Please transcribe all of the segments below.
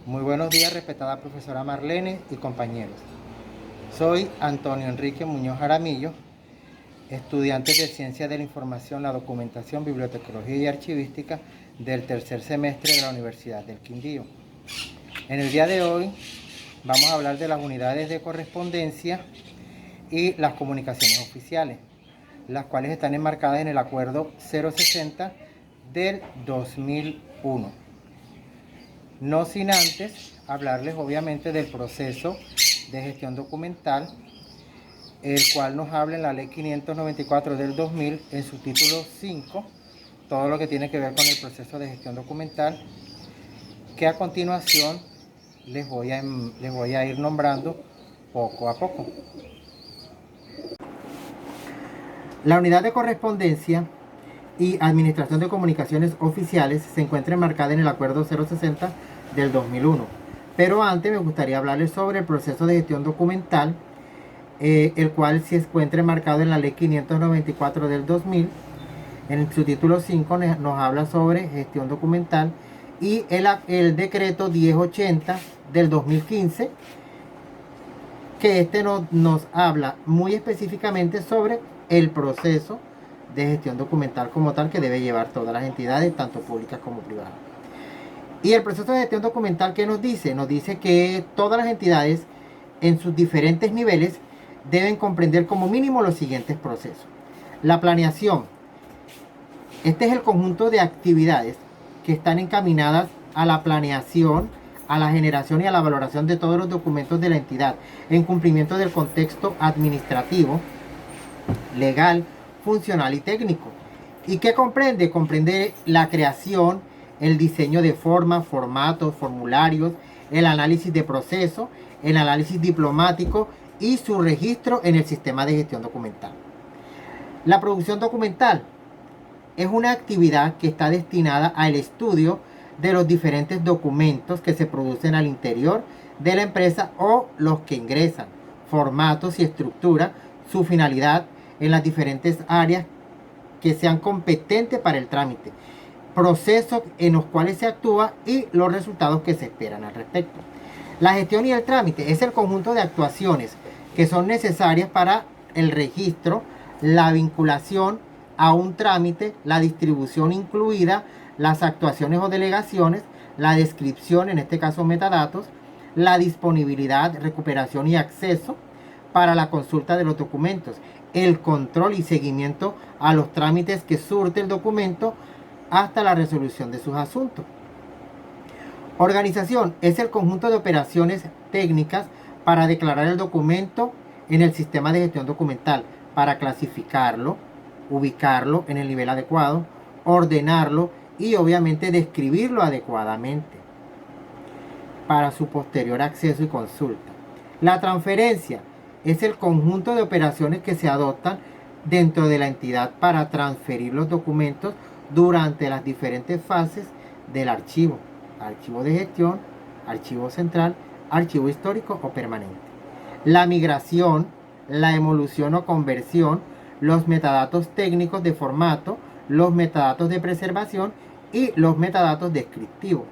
Muy buenos días, respetada profesora Marlene y compañeros. Soy Antonio Enrique Muñoz Jaramillo, estudiante de Ciencia de la Información, la Documentación, Bibliotecología y Archivística del tercer semestre de la Universidad del Quindío. En el día de hoy vamos a hablar de las unidades de correspondencia y las comunicaciones oficiales, las cuales están enmarcadas en el Acuerdo 060 del 2001. No sin antes hablarles obviamente del proceso de gestión documental, el cual nos habla en la ley 594 del 2000 en su título 5, todo lo que tiene que ver con el proceso de gestión documental, que a continuación les voy a ir nombrando poco a poco. La unidad de correspondencia y administración de comunicaciones oficiales se encuentra enmarcada en el Acuerdo 060 del 2001. Pero antes me gustaría hablarles sobre el proceso de gestión documental, el cual se encuentra enmarcado en la Ley 594 del 2000. En su título 5 nos habla sobre gestión documental y el decreto 1080 del 2015, que nos habla muy específicamente sobre el proceso de gestión documental como tal que debe llevar todas las entidades, tanto públicas como privadas. Y el proceso de gestión documental, ¿qué nos dice? Nos dice que todas las entidades en sus diferentes niveles deben comprender como mínimo los siguientes procesos. La planeación. Este es el conjunto de actividades que están encaminadas a la planeación, a la generación y a la valoración de todos los documentos de la entidad en cumplimiento del contexto administrativo, legal, funcional y técnico. ¿Y qué comprende? Comprende la creación, el diseño de formas, formatos, formularios, el análisis de proceso, el análisis diplomático y su registro en el sistema de gestión documental. La producción documental es una actividad que está destinada al estudio de los diferentes documentos que se producen al interior de la empresa o los que ingresan, formatos y estructura, su finalidad en las diferentes áreas que sean competentes para el trámite, procesos en los cuales se actúa y los resultados que se esperan al respecto. La gestión y el trámite es el conjunto de actuaciones que son necesarias para el registro, la vinculación a un trámite, la distribución incluida, las actuaciones o delegaciones, la descripción, en este caso metadatos, la disponibilidad, recuperación y acceso para la consulta de los documentos, el control y seguimiento a los trámites que surte el documento hasta la resolución de sus asuntos. Organización es el conjunto de operaciones técnicas para declarar el documento en el sistema de gestión documental, para clasificarlo, ubicarlo en el nivel adecuado, ordenarlo y obviamente describirlo adecuadamente para su posterior acceso y consulta. La transferencia es el conjunto de operaciones que se adoptan dentro de la entidad para transferir los documentos durante las diferentes fases del archivo. Archivo de gestión, archivo central, archivo histórico o permanente. La migración, la emulación o conversión, los metadatos técnicos de formato, los metadatos de preservación y los metadatos descriptivos.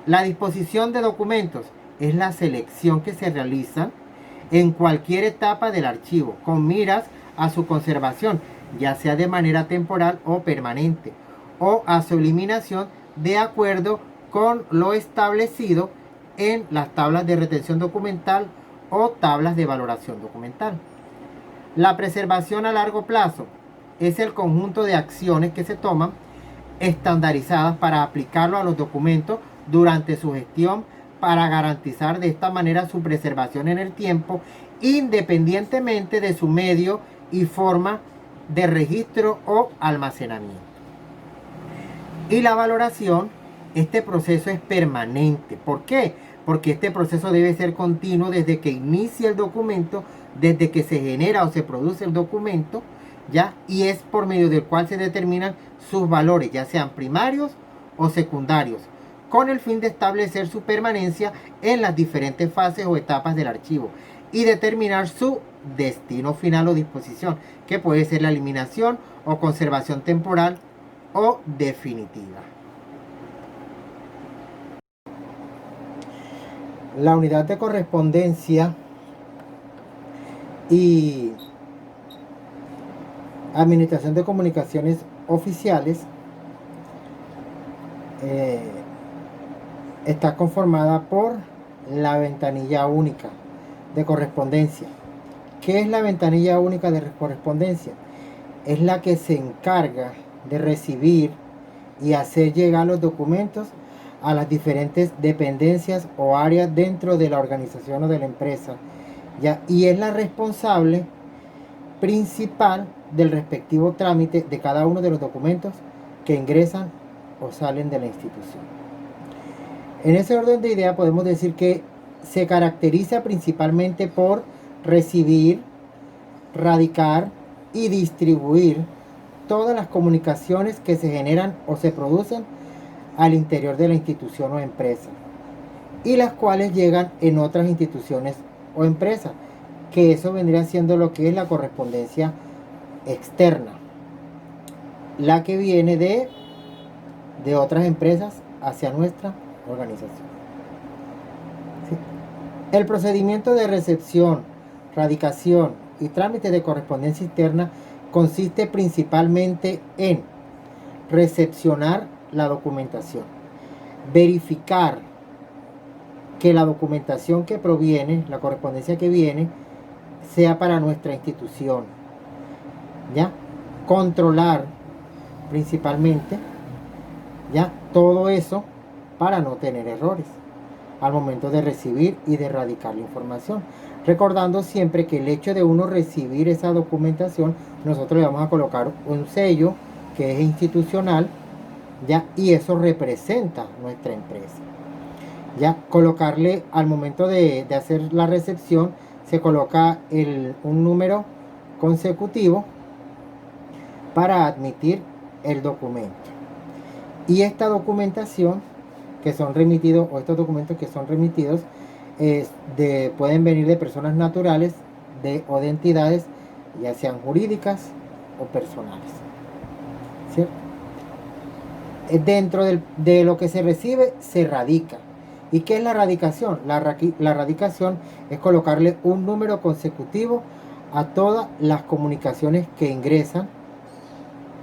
La disposición de documentos es la selección que se realiza en cualquier etapa del archivo con miras a su conservación, ya sea de manera temporal o permanente, o a su eliminación de acuerdo con lo establecido en las tablas de retención documental o tablas de valoración documental. La preservación a largo plazo es el conjunto de acciones que se toman estandarizadas para aplicarlo a los documentos durante su gestión para garantizar de esta manera su preservación en el tiempo, independientemente de su medio y forma de registro o almacenamiento. Y la valoración, este proceso es permanente. ¿Por qué? Porque este proceso debe ser continuo desde que inicia el documento, desde que se genera o se produce el documento, ¿ya? Y es por medio del cual se determinan sus valores, ya sean primarios o secundarios, con el fin de establecer su permanencia en las diferentes fases o etapas del archivo y determinar su destino final o disposición, que puede ser la eliminación o conservación temporal o definitiva. La unidad de correspondencia y administración de comunicaciones oficiales está conformada por la ventanilla única de correspondencia. ¿Qué es la ventanilla única de correspondencia? Es la que se encarga de recibir y hacer llegar los documentos a las diferentes dependencias o áreas dentro de la organización o de la empresa, ¿ya? Y es la responsable principal del respectivo trámite de cada uno de los documentos que ingresan o salen de la institución. En ese orden de idea podemos decir que se caracteriza principalmente por recibir, radicar y distribuir todas las comunicaciones que se generan o se producen al interior de la institución o empresa, y las cuales llegan en otras instituciones o empresas, que eso vendría siendo lo que es la correspondencia externa, la que viene de otras empresas hacia nuestra organización. ¿Sí? El procedimiento de recepción, radicación y trámite de correspondencia externa consiste principalmente en recepcionar la documentación, verificar que la documentación que proviene, la correspondencia que viene, sea para nuestra institución, ¿ya? Controlar principalmente, ¿ya? Todo eso para no tener errores al momento de recibir y de radicar la información. Recordando siempre que el hecho de uno recibir esa documentación, nosotros le vamos a colocar un sello que es institucional, ¿ya? Y eso representa nuestra empresa. Ya colocarle al momento de hacer la recepción, se coloca un número consecutivo para admitir el documento. Y esta documentación que son remitidos, o estos documentos que son remitidos, pueden venir de personas naturales o de entidades, ya sean jurídicas o personales, ¿cierto? Dentro de lo que se recibe, se radica. ¿Y qué es la radicación? La radicación es colocarle un número consecutivo a todas las comunicaciones que ingresan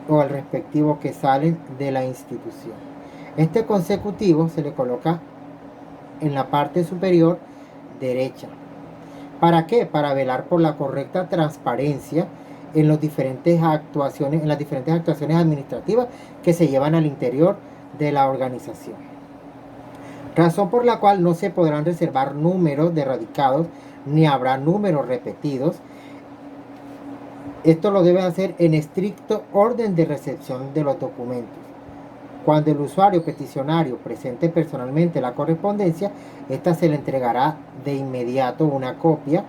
o al respectivo que salen de la institución. Este consecutivo se le coloca en la parte superior derecha. ¿Para qué? Para velar por la correcta transparencia en las diferentes actuaciones administrativas que se llevan al interior de la organización. Razón por la cual no se podrán reservar números de radicados ni habrá números repetidos. Esto lo debe hacer en estricto orden de recepción de los documentos. Cuando el usuario peticionario presente personalmente la correspondencia, esta se le entregará de inmediato una copia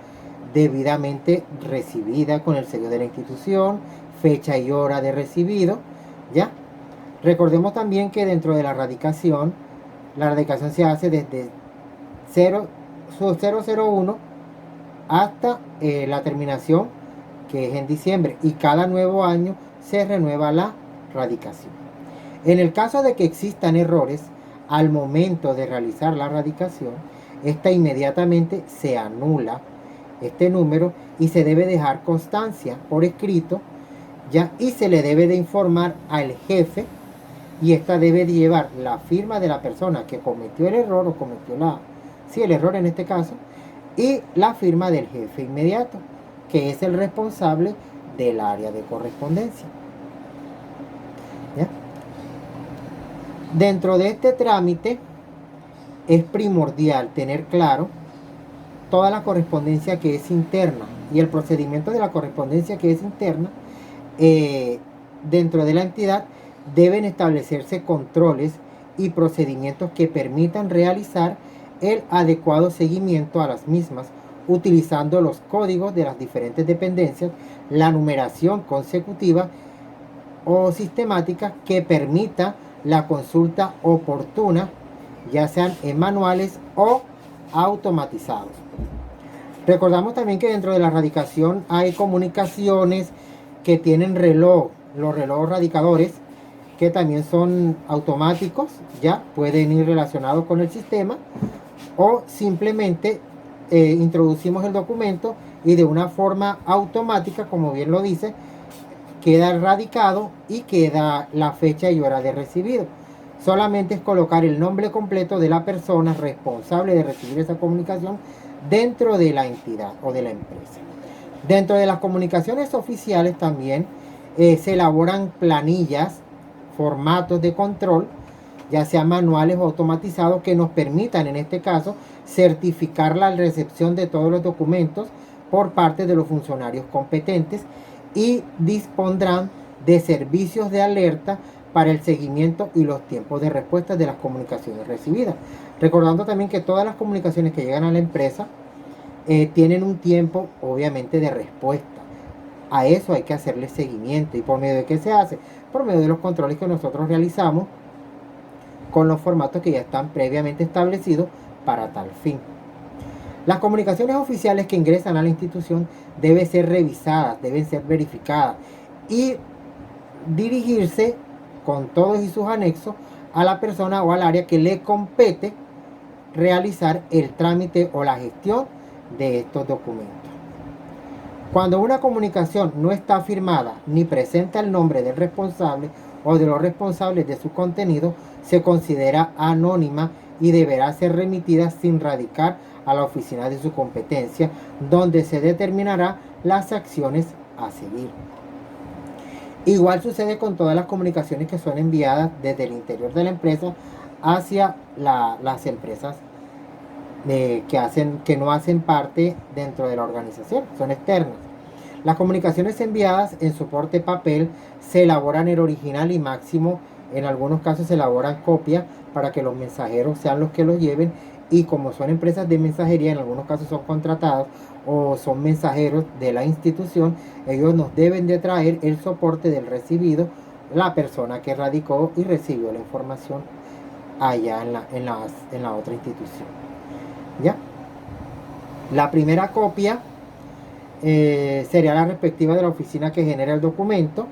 debidamente recibida con el sello de la institución, fecha y hora de recibido, ¿ya? Recordemos también que dentro de la radicación se hace desde 001 hasta la terminación, que es en diciembre, y cada nuevo año se renueva la radicación. En el caso de que existan errores al momento de realizar la radicación, esta inmediatamente se anula este número y se debe dejar constancia por escrito, ¿ya? Y se le debe de informar al jefe, y esta debe de llevar la firma de la persona que cometió el error o cometió el error en este caso, y la firma del jefe inmediato, que es el responsable del área de correspondencia, ¿ya? Dentro de este trámite es primordial tener claro toda la correspondencia que es interna y el procedimiento de la correspondencia que es interna. Dentro de la entidad deben establecerse controles y procedimientos que permitan realizar el adecuado seguimiento a las mismas, utilizando los códigos de las diferentes dependencias, la numeración consecutiva o sistemática que permita la consulta oportuna, ya sean en manuales o automatizados. Recordamos también que dentro de la radicación hay comunicaciones que tienen reloj, los relojes radicadores, que también son automáticos, ya pueden ir relacionados con el sistema, o simplemente introducimos el documento y de una forma automática, como bien lo dice, queda radicado y queda la fecha y hora de recibido. Solamente es colocar el nombre completo de la persona responsable de recibir esa comunicación dentro de la entidad o de la empresa. Dentro de las comunicaciones oficiales también se elaboran planillas, formatos de control, ya sean manuales o automatizados, que nos permitan en este caso certificar la recepción de todos los documentos por parte de los funcionarios competentes y dispondrán de servicios de alerta para el seguimiento y los tiempos de respuesta de las comunicaciones recibidas. Recordando también que todas las comunicaciones que llegan a la empresa tienen un tiempo obviamente de respuesta. A eso hay que hacerle seguimiento. ¿Y por medio de qué se hace? Por medio de los controles que nosotros realizamos con los formatos que ya están previamente establecidos para tal fin. Las comunicaciones oficiales que ingresan a la institución deben ser revisadas, deben ser verificadas y dirigirse con todos y sus anexos a la persona o al área que le compete realizar el trámite o la gestión de estos documentos. Cuando una comunicación no está firmada ni presenta el nombre del responsable o de los responsables de su contenido, se considera anónima y deberá ser remitida sin radicar a la oficina de su competencia, donde se determinará las acciones a seguir. Igual sucede con todas las comunicaciones que son enviadas desde el interior de la empresa hacia las empresas que no hacen parte dentro de la organización, son externas. Las comunicaciones enviadas en soporte papel se elaboran en original y máximo, en algunos casos se elaboran copias para que los mensajeros sean los que los lleven, y como son empresas de mensajería, en algunos casos son contratados o son mensajeros de la institución, ellos nos deben de traer el soporte del recibido, la persona que radicó y recibió la información allá en la otra institución. ¿Ya? La primera copia sería la respectiva de la oficina que genera el documento,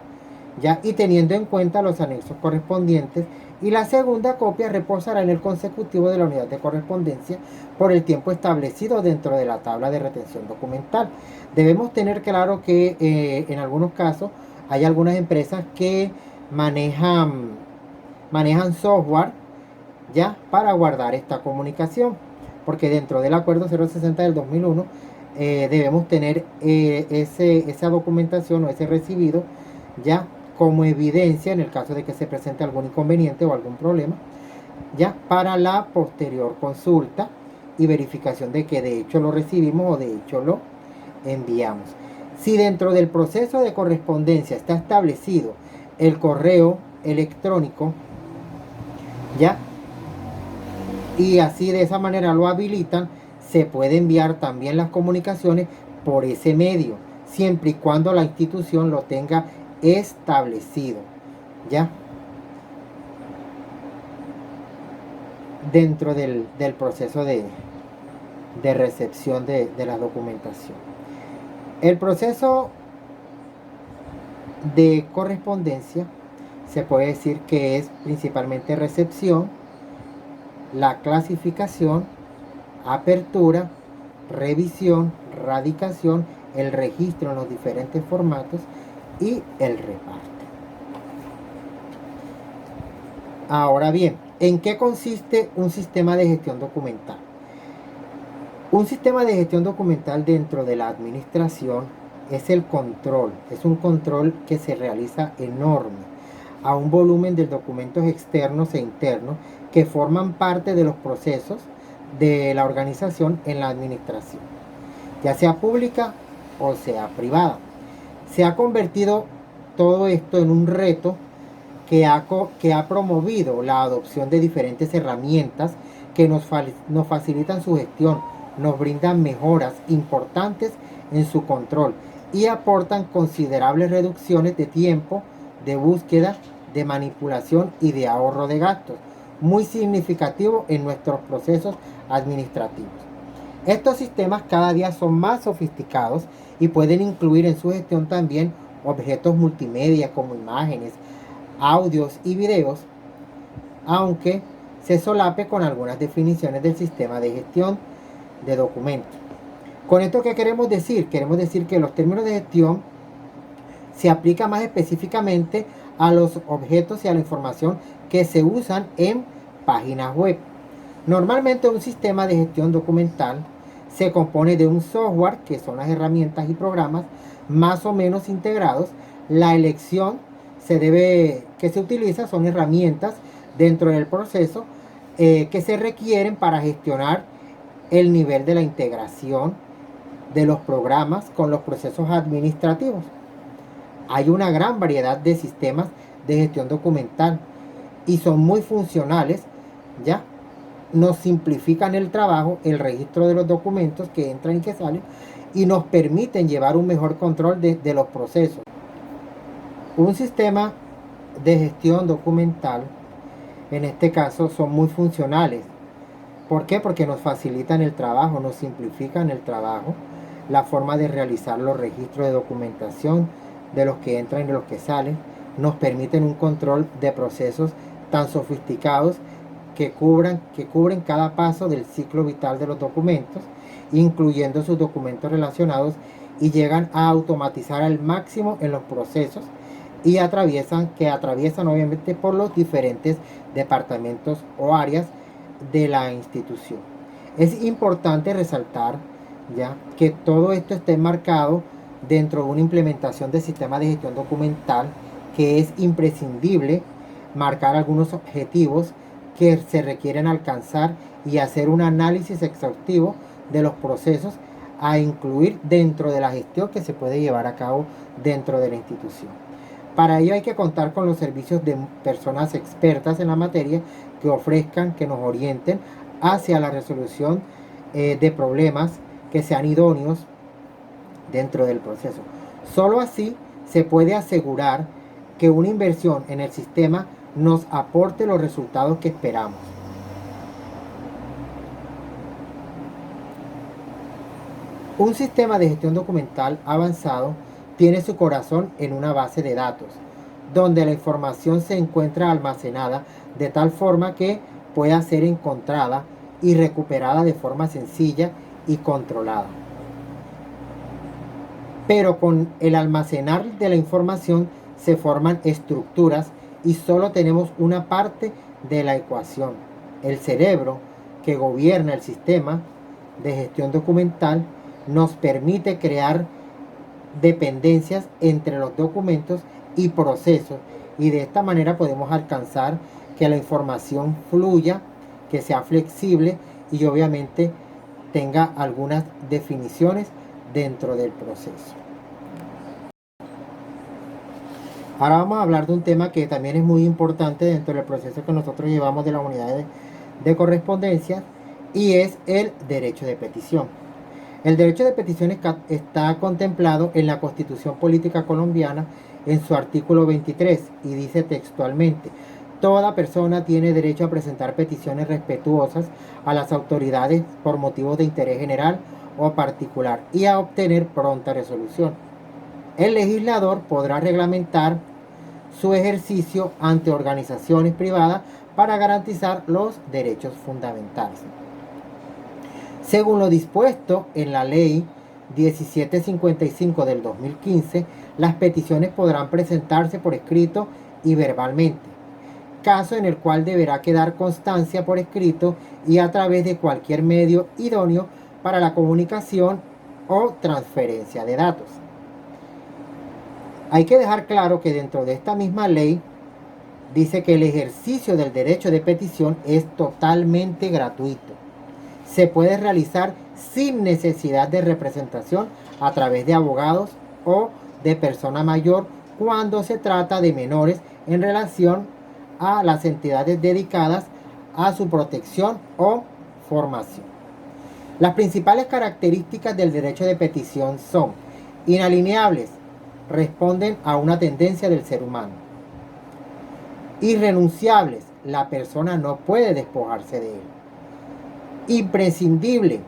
¿ya? Y teniendo en cuenta los anexos correspondientes. Y la segunda copia reposará en el consecutivo de la unidad de correspondencia por el tiempo establecido dentro de la tabla de retención documental. Debemos tener claro que en algunos casos hay algunas empresas que manejan software, ¿ya?, para guardar esta comunicación, porque dentro del acuerdo 060 del 2001 debemos tener esa documentación o ese recibido ya como evidencia en el caso de que se presente algún inconveniente o algún problema, ya para la posterior consulta y verificación de que de hecho lo recibimos o de hecho lo enviamos. Si dentro del proceso de correspondencia está establecido el correo electrónico, ya, y así de esa manera lo habilitan, se puede enviar también las comunicaciones por ese medio, siempre y cuando la institución lo tenga establecido, ¿ya?, dentro del proceso de recepción de la documentación. El proceso de correspondencia se puede decir que es principalmente recepción, la clasificación, apertura, revisión, radicación, el registro en los diferentes formatos y el reparto. Ahora bien, ¿en qué consiste un sistema de gestión documental? Un sistema de gestión documental dentro de la administración es el control, es un control que se realiza enorme a un volumen de documentos externos e internos que forman parte de los procesos de la organización en la administración, ya sea pública o sea privada. Se ha convertido todo esto en un reto que ha promovido la adopción de diferentes herramientas que nos facilitan su gestión, nos brindan mejoras importantes en su control y aportan considerables reducciones de tiempo, de búsqueda, de manipulación y de ahorro de gastos, muy significativo en nuestros procesos administrativos. Estos sistemas cada día son más sofisticados y pueden incluir en su gestión también objetos multimedia como imágenes, audios y videos, aunque se solape con algunas definiciones del sistema de gestión de documentos. Con esto, ¿qué queremos decir? Queremos decir que los términos de gestión se aplican más específicamente a los objetos y a la información que se usan en páginas web. Normalmente un sistema de gestión documental se compone de un software, que son las herramientas y programas más o menos integrados. La elección que se utiliza son herramientas dentro del proceso que se requieren para gestionar el nivel de la integración de los programas con los procesos administrativos. Hay una gran variedad de sistemas de gestión documental y son muy funcionales, ¿ya? Nos simplifican el trabajo, el registro de los documentos que entran y que salen, y nos permiten llevar un mejor control de los procesos. Un sistema de gestión documental, en este caso, son muy funcionales. ¿Por qué? Porque nos facilitan el trabajo, nos simplifican el trabajo, la forma de realizar los registros de documentación de los que entran y de los que salen, nos permiten un control de procesos tan sofisticados que cubren cada paso del ciclo vital de los documentos, incluyendo sus documentos relacionados, y llegan a automatizar al máximo en los procesos y atraviesan obviamente por los diferentes departamentos o áreas de la institución. Es importante resaltar ya que todo esto esté marcado dentro de una implementación del sistema de gestión documental, que es imprescindible marcar algunos objetivos que se requieren alcanzar y hacer un análisis exhaustivo de los procesos a incluir dentro de la gestión que se puede llevar a cabo dentro de la institución. Para ello hay que contar con los servicios de personas expertas en la materia que ofrezcan, que nos orienten hacia la resolución de problemas que sean idóneos dentro del proceso. Solo así se puede asegurar que una inversión en el sistema nos aporte los resultados que esperamos. Un sistema de gestión documental avanzado tiene su corazón en una base de datos, donde la información se encuentra almacenada de tal forma que pueda ser encontrada y recuperada de forma sencilla y controlada. Pero con el almacenar de la información se forman estructuras y solo tenemos una parte de la ecuación. El cerebro, que gobierna el sistema de gestión documental, nos permite crear dependencias entre los documentos y procesos, y de esta manera podemos alcanzar que la información fluya, que sea flexible y obviamente tenga algunas definiciones dentro del proceso. Ahora vamos a hablar de un tema que también es muy importante dentro del proceso que nosotros llevamos de la unidad de correspondencia, y es el derecho de petición. El derecho de petición está contemplado en la Constitución Política Colombiana en su artículo 23 y dice textualmente: toda persona tiene derecho a presentar peticiones respetuosas a las autoridades por motivos de interés general o particular y a obtener pronta resolución. El legislador podrá reglamentar su ejercicio ante organizaciones privadas para garantizar los derechos fundamentales. Según lo dispuesto en la Ley 1755 del 2015, las peticiones podrán presentarse por escrito y verbalmente, caso en el cual deberá quedar constancia por escrito y a través de cualquier medio idóneo para la comunicación o transferencia de datos. Hay que dejar claro que dentro de esta misma ley dice que el ejercicio del derecho de petición es totalmente gratuito. Se puede realizar sin necesidad de representación a través de abogados o de persona mayor cuando se trata de menores en relación a las entidades dedicadas a su protección o formación. Las principales características del derecho de petición son inalineables, responden a una tendencia del ser humano. Irrenunciables, la persona no puede despojarse de él. Imprescindible,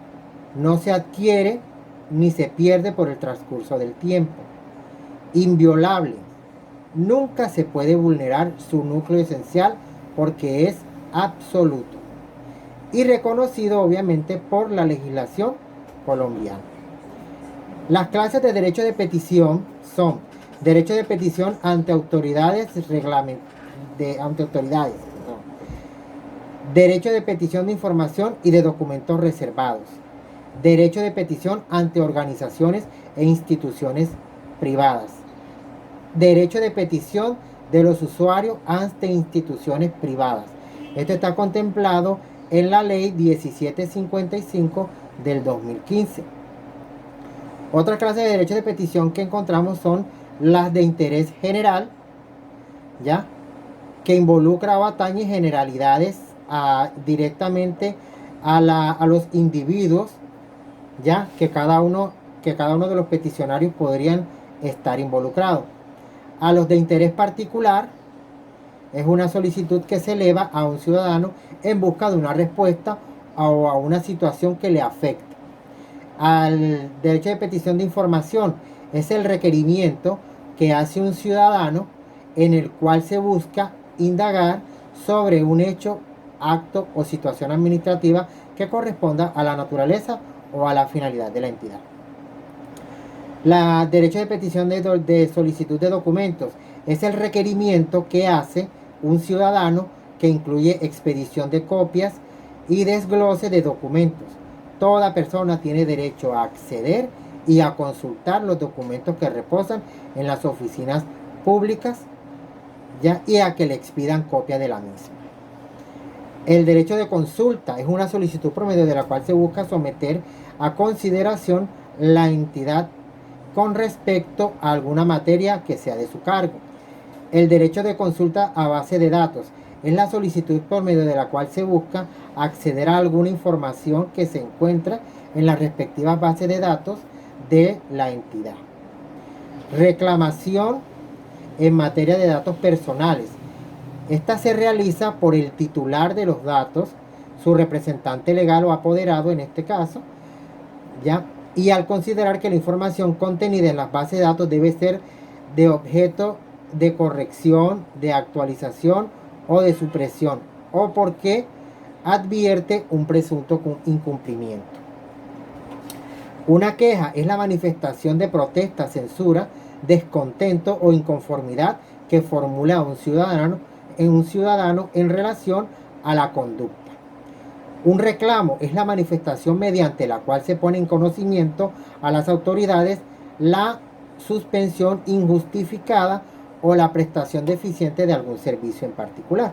no se adquiere ni se pierde por el transcurso del tiempo. Inviolable, nunca se puede vulnerar su núcleo esencial porque es absoluto y reconocido obviamente por la legislación colombiana. Las clases de derecho de petición son derecho de petición ante autoridades, derecho de petición de información y de documentos reservados, derecho de petición ante organizaciones e instituciones privadas, derecho de petición de los usuarios ante instituciones privadas. Esto está contemplado en la ley 1755 del 2015. Otra clase de derecho de petición que encontramos son las de interés general, ¿ya? Que involucra o atañe generalidades directamente a los individuos, ¿ya? Que cada uno de los peticionarios podrían estar involucrados. A los de interés particular es una solicitud que se eleva a un ciudadano en busca de una respuesta o a una situación que le afecte. Al derecho de petición de información es el requerimiento que hace un ciudadano en el cual se busca indagar sobre un hecho, acto o situación administrativa que corresponda a la naturaleza o a la finalidad de la entidad. La derecho de petición de solicitud de documentos es el requerimiento que hace un ciudadano que incluye expedición de copias y desglose de documentos. Toda persona tiene derecho a acceder y a consultar los documentos que reposan en las oficinas públicas, ¿ya? Y a que le expidan copia de la misma. El derecho de consulta es una solicitud por medio de la cual se busca someter a consideración la entidad con respecto a alguna materia que sea de su cargo. El derecho de consulta a base de datos es la solicitud por medio de la cual se busca acceder a alguna información que se encuentra en las respectivas bases de datos de la entidad. Reclamación en materia de datos personales. Esta se realiza por el titular de los datos, su representante legal o apoderado en este caso, ¿ya? Y al considerar que la información contenida en las bases de datos debe ser de objeto de corrección, de actualización o de supresión, o porque advierte un presunto incumplimiento. Una queja es la manifestación de protesta, censura, descontento o inconformidad que formula un ciudadano en relación a la conducta. Un reclamo es la manifestación mediante la cual se pone en conocimiento a las autoridades la suspensión injustificada o la prestación deficiente de algún servicio en particular.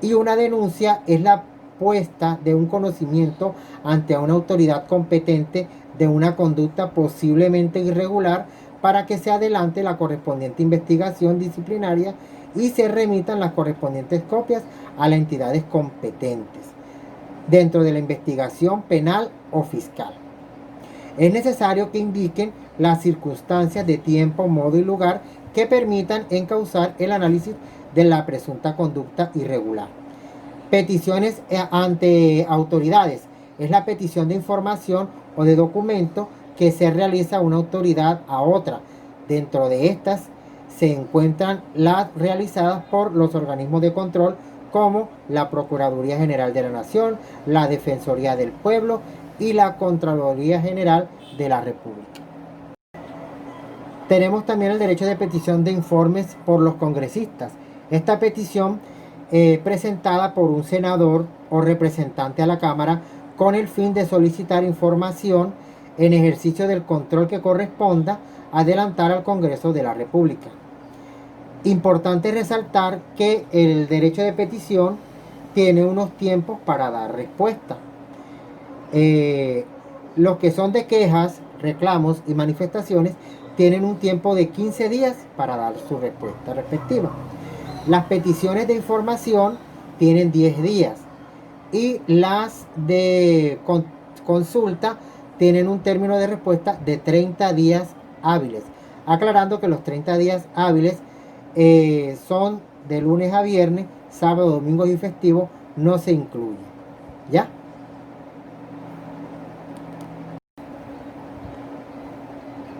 Y una denuncia es la puesta de un conocimiento ante una autoridad competente de una conducta posiblemente irregular para que se adelante la correspondiente investigación disciplinaria y se remitan las correspondientes copias a las entidades competentes dentro de la investigación penal o fiscal. Es necesario que indiquen las circunstancias de tiempo, modo y lugar que permitan encauzar el análisis de la presunta conducta irregular. Peticiones ante autoridades. Es la petición de información o de documento que se realiza a una autoridad a otra. Dentro de estas se encuentran las realizadas por los organismos de control como la Procuraduría General de la Nación, la Defensoría del Pueblo y la Contraloría General de la República. Tenemos también el derecho de petición de informes por los congresistas. Esta petición presentada por un senador o representante a la Cámara con el fin de solicitar información en ejercicio del control que corresponda adelantar al Congreso de la República. Importante resaltar que el derecho de petición tiene unos tiempos para dar respuesta. Los que son de quejas, reclamos y manifestaciones tienen un tiempo de 15 días para dar su respuesta respectiva. Las peticiones de información tienen 10 días y las de consulta tienen un término de respuesta de 30 días hábiles, aclarando que los 30 días hábiles son de lunes a viernes, sábado, domingo y festivo no se incluyen. ¿Ya?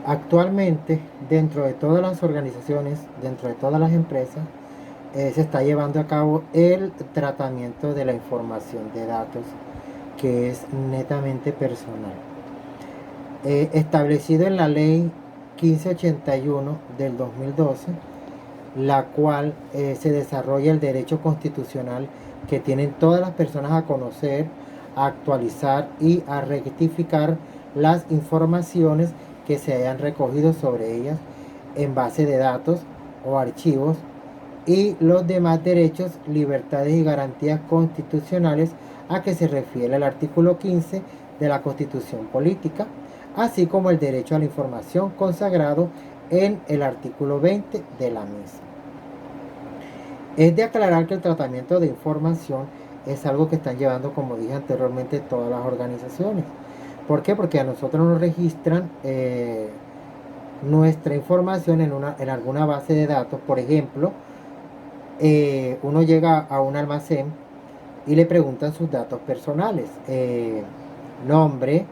Actualmente, dentro de todas las organizaciones, dentro de todas las empresas, se está llevando a cabo el tratamiento de la información de datos que es netamente personal. Establecido en la ley 1581 del 2012, la cual se desarrolla el derecho constitucional que tienen todas las personas a conocer, a actualizar y a rectificar las informaciones que se hayan recogido sobre ellas en base de datos o archivos, y los demás derechos, libertades y garantías constitucionales a que se refiere el artículo 15 de la Constitución Política, así como el derecho a la información consagrado en el artículo 20 de la misma. Es de aclarar que el tratamiento de información es algo que están llevando, como dije anteriormente, todas las organizaciones. ¿Por qué? Porque a nosotros nos registran nuestra información en alguna base de datos. Por ejemplo, uno llega a un almacén y le preguntan sus datos personales, nombre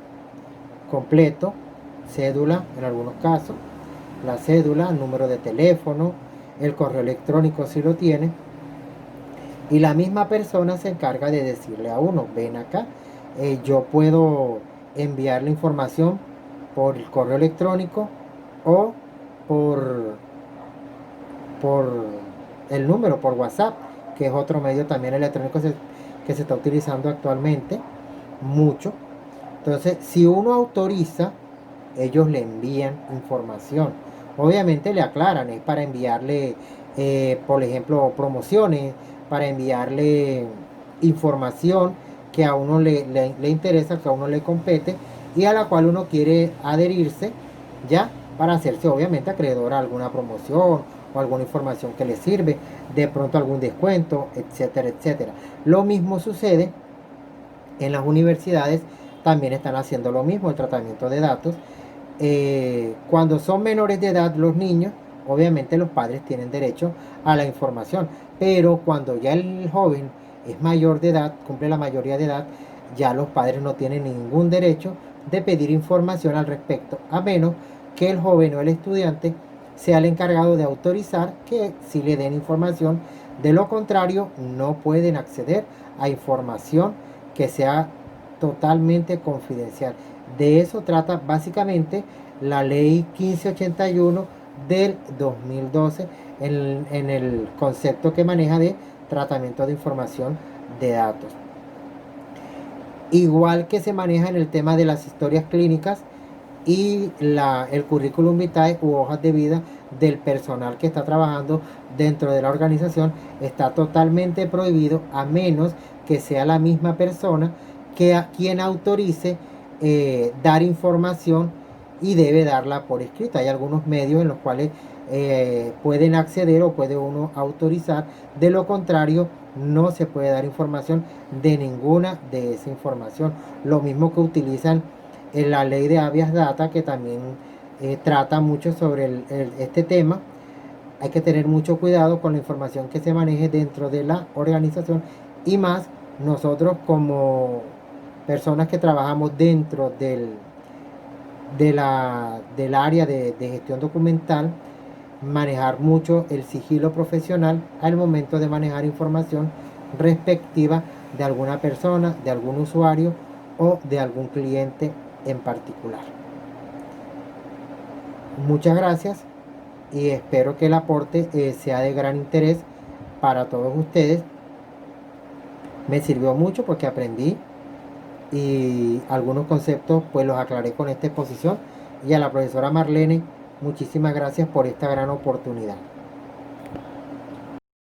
completo, cédula en algunos casos, la cédula, número de teléfono, el correo electrónico si lo tiene, y la misma persona se encarga de decirle a uno, ven acá, yo puedo enviar la información por el correo electrónico o por el número, por WhatsApp, que es otro medio también electrónico que se está utilizando actualmente mucho. Entonces, si uno autoriza, ellos le envían información. Obviamente le aclaran, es para enviarle, por ejemplo, promociones, para enviarle información que a uno le interesa, que a uno le compete y a la cual uno quiere adherirse, ya, para hacerse obviamente acreedor a alguna promoción o alguna información que le sirve, de pronto algún descuento, etcétera, etcétera. Lo mismo sucede en las universidades, también están haciendo lo mismo, el tratamiento de datos. Cuando son menores de edad los niños, obviamente los padres tienen derecho a la información, pero cuando ya el joven es mayor de edad, cumple la mayoría de edad, ya los padres no tienen ningún derecho de pedir información al respecto, a menos que el joven o el estudiante sea el encargado de autorizar que si le den información. De lo contrario, no pueden acceder a información que sea totalmente confidencial. De eso trata básicamente la ley 1581 del 2012 en el concepto que maneja de tratamiento de información de datos. Igual que se maneja en el tema de las historias clínicas y el currículum vitae u hojas de vida del personal que está trabajando dentro de la organización, está totalmente prohibido a menos que sea la misma persona que a quien autorice dar información, y debe darla por escrito. Hay algunos medios en los cuales pueden acceder o puede uno autorizar, de lo contrario no se puede dar información de ninguna de esa información. Lo mismo que utilizan en la ley de habeas data, que también trata mucho sobre este tema. Hay que tener mucho cuidado con la información que se maneje dentro de la organización, y más nosotros como personas que trabajamos dentro del área de gestión documental, manejar mucho el sigilo profesional al momento de manejar información respectiva de alguna persona, de algún usuario o de algún cliente en particular. Muchas gracias y espero que el aporte sea de gran interés para todos ustedes. Me sirvió mucho porque aprendí y algunos conceptos pues los aclaré con esta exposición. Y a la profesora Marlene, muchísimas gracias por esta gran oportunidad.